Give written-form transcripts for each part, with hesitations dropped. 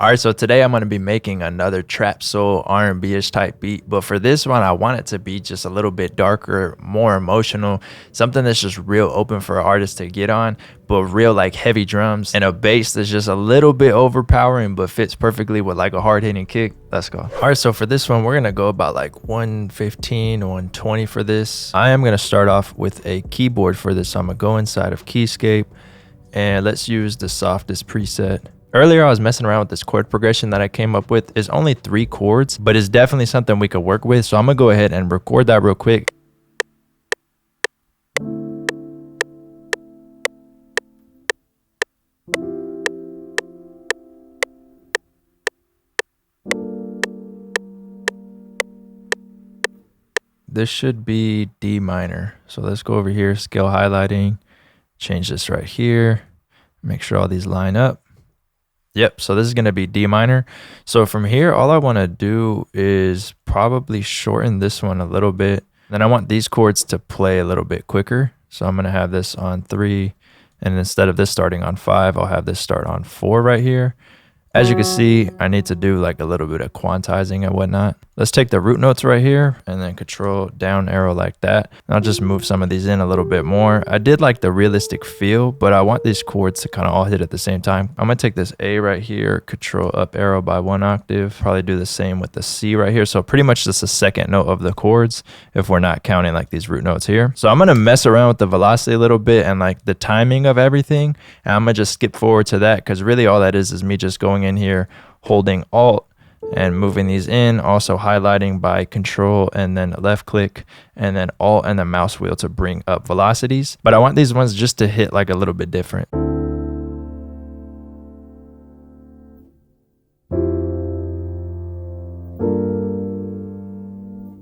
All right, so today I'm going to be making another trap soul R&B-ish type beat, but for this one I want it to be just a little bit darker, more emotional, something that's just real open for an artist to get on, but real like heavy drums and a bass that's just a little bit overpowering but fits perfectly with like a hard-hitting kick. Let's go. All right, so for this one we're going to go about like 115, 120 for this. I am going to start off with a keyboard for this, so I'm going to go inside of Keyscape and let's use the softest preset. Earlier, I was messing around with this chord progression that I came up with. It's only 3 chords, but it's definitely something we could work with. So I'm gonna go ahead and record that real quick. This should be D minor. So let's go over here, scale highlighting, change this right here, make sure all these line up. Yep, so this is going to be D minor. So from here, all I want to do is probably shorten this one a little bit. Then I want these chords to play a little bit quicker. So I'm going to have this on 3. And instead of this starting on 5, I'll have this start on 4 right here. As you can see, I need to do like a little bit of quantizing and whatnot. Let's take the root notes right here and then control down arrow like that. And I'll just move some of these in a little bit more. I did like the realistic feel, but I want these chords to kind of all hit at the same time. I'm gonna take this A right here, control up arrow by 1 octave. Probably do the same with the C right here. So pretty much just the second note of the chords if we're not counting like these root notes here. So I'm gonna mess around with the velocity a little bit and like the timing of everything. And I'm gonna just skip forward to that because really all that is me just going in here, holding Alt and moving these in, also highlighting by control and then left click and then Alt and the mouse wheel to bring up velocities. But I want these ones just to hit like a little bit different.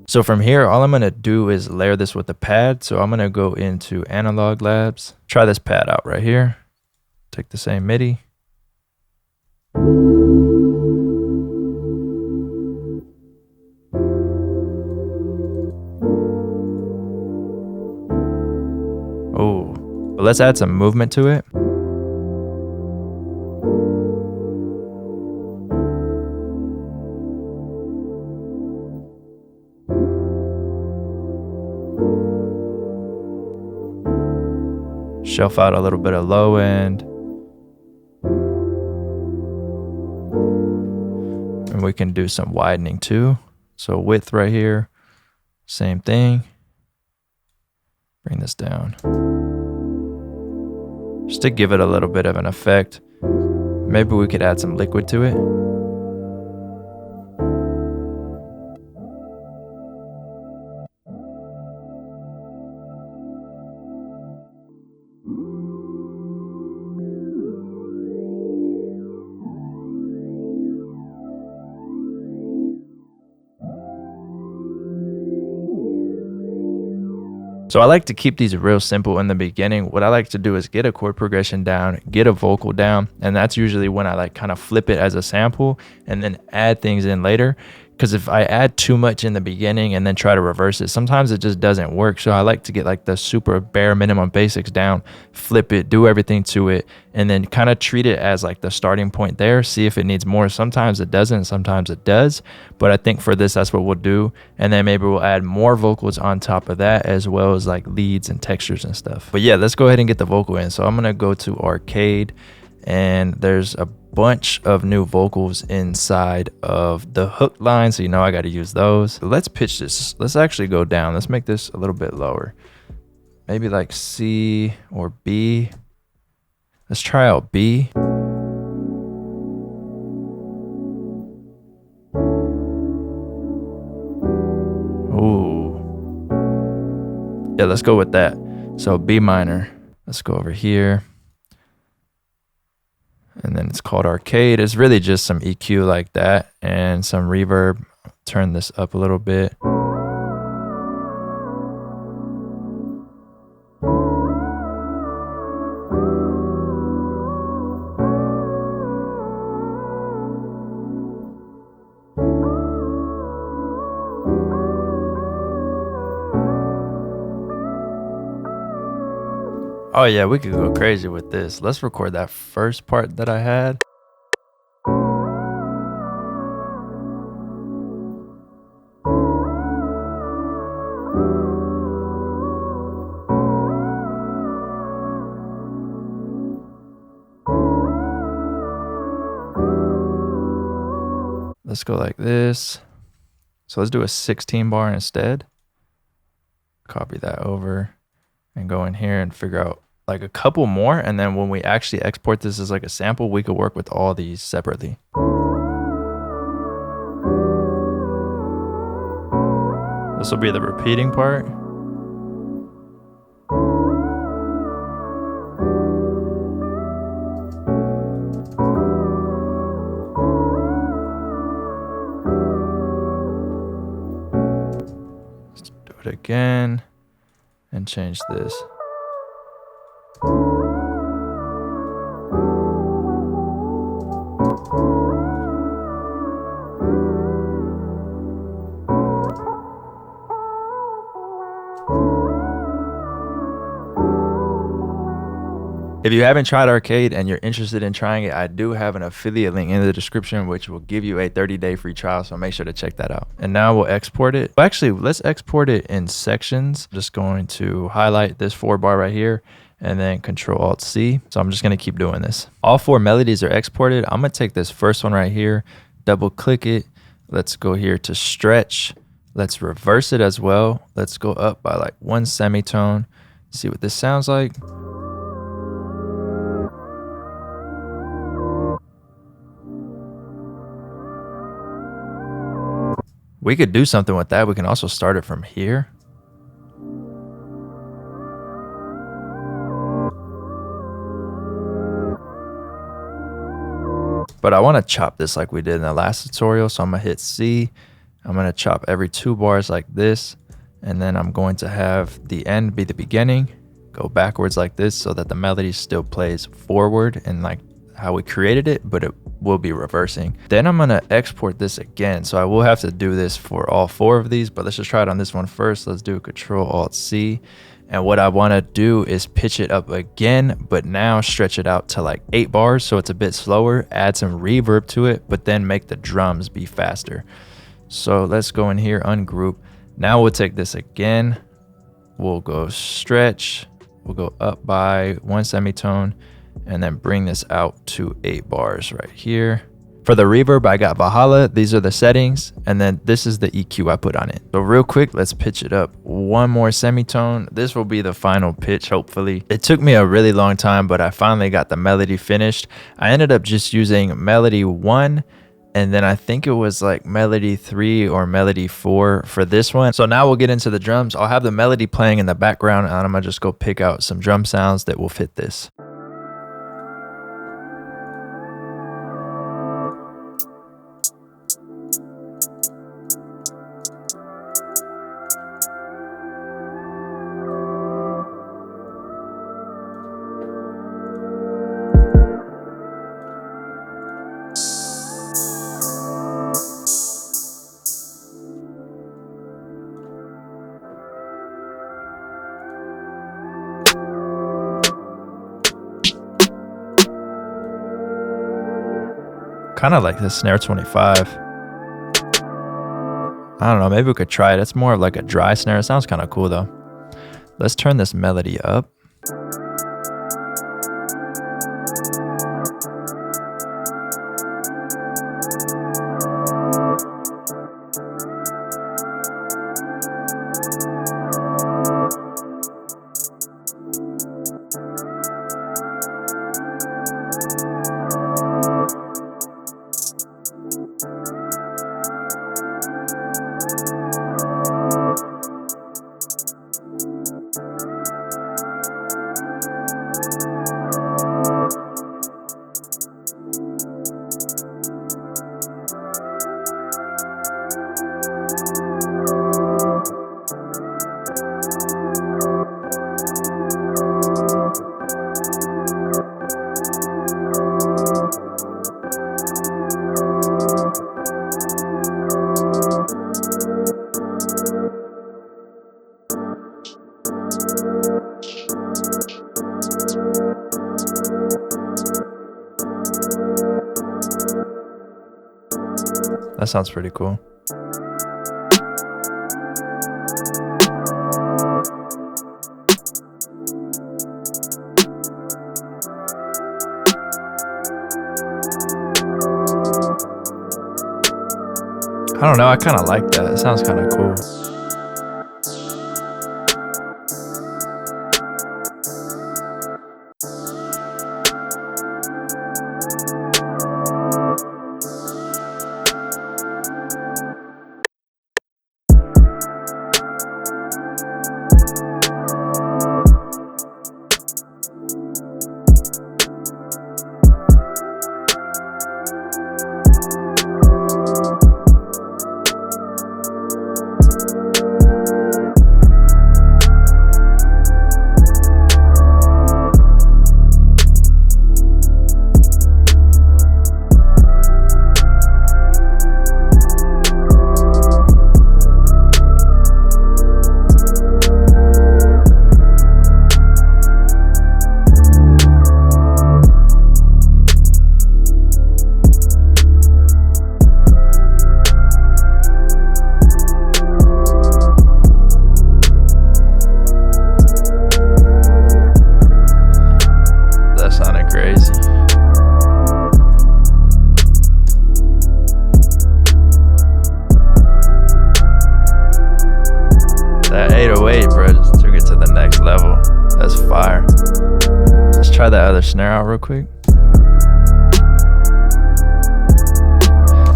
So from here, all I'm going to do is layer this with the pad. So I'm going to go into Analog Labs, try this pad out right here, take the same MIDI. Oh, but let's add some movement to it. Shelf out a little bit of low end. And we can do some widening too. So width right here, same thing. Bring this down. Just to give it a little bit of an effect. Maybe we could add some liquid to it. So I like to keep these real simple in the beginning. What I like to do is get a chord progression down, get a vocal down, and that's usually when I like kind of flip it as a sample and then add things in later. Because if I add too much in the beginning and then try to reverse it, sometimes it just doesn't work. So I like to get like the super bare minimum basics down, flip it, do everything to it, and then kind of treat it as like the starting point there. See if it needs more. Sometimes it doesn't, sometimes it does. But I think for this, that's what we'll do. And then maybe we'll add more vocals on top of that, as well as like leads and textures and stuff. But yeah, let's go ahead and get the vocal in. So I'm going to go to Arcade, and there's a bunch of new vocals inside of the hook line, so you know I got to use those. Let's pitch this. Let's actually go down. Let's make this a little bit lower, maybe like C or B. Let's try out B. Ooh, yeah, let's go with that. So B minor. Let's go over here. And then it's called Arcade. It's really just some EQ like that and some reverb. Turn this up a little bit. Oh yeah, we could go crazy with this. Let's record that first part that I had. let's go like this. So let's do a 16 bar instead. Copy that over and go in here and figure out like a couple more. And then when we actually export this as like a sample, we could work with all these separately. This will be the repeating part. Let's do it again and change this. If you haven't tried Arcade and you're interested in trying it, I do have an affiliate link in the description, which will give you a 30-day free trial. So make sure to check that out. And now we'll export it. Actually, let's export it in sections. I'm just going to highlight this 4 bar right here and then Control-Alt-C. So I'm just going to keep doing this. All 4 melodies are exported. I'm going to take this first one right here, double click it. Let's go here to stretch. Let's reverse it as well. Let's go up by like 1 semitone. See what this sounds like. We could do something with that. We can also start it from here. But I want to chop this like we did in the last tutorial. So I'm going to hit C. I'm going to chop every 2 bars like this. And then I'm going to have the end be the beginning. Go backwards like this so that the melody still plays forward and like how we created it, but it will be reversing. Then I'm gonna export this again. So I will have to do this for all 4 of these, but let's just try it on this one first. Let's do Control-Alt-C. And what I wanna do is pitch it up again, but now stretch it out to like 8 bars. So it's a bit slower, add some reverb to it, but then make the drums be faster. So let's go in here, ungroup. Now we'll take this again. We'll go stretch. We'll go up by 1 semitone and then bring this out to 8 bars right here. For the reverb, I got Valhalla. These are the settings. And then this is the EQ I put on it. So real quick, let's pitch it up 1 more semitone. This will be the final pitch, hopefully. It took me a really long time, but I finally got the melody finished. I ended up just using melody 1. And then I think it was like melody 3 or melody 4 for this one. So now we'll get into the drums. I'll have the melody playing in the background and I'm gonna just go pick out some drum sounds that will fit this. Kind of like the snare 25. I don't know, maybe we could try it. It's more of like a dry snare. It sounds kind of cool though. Let's turn this melody up. That sounds pretty cool. I don't know, I kind of like that. It sounds kind of cool. Crazy. That 808, bro, just took it to the next level. That's fire. Let's try that other snare out real quick.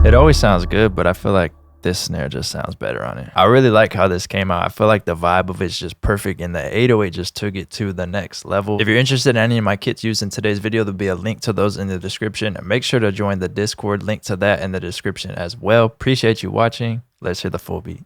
It always sounds good, but I feel like this snare just sounds better on it. I really like how this came out. I feel like the vibe of it's just perfect, and the 808 just took it to the next level. If you're interested in any of my kits used in today's video, there'll be a link to those in the description, and make sure to join the Discord, link to that in the description as well. Appreciate you watching. Let's hear the full beat.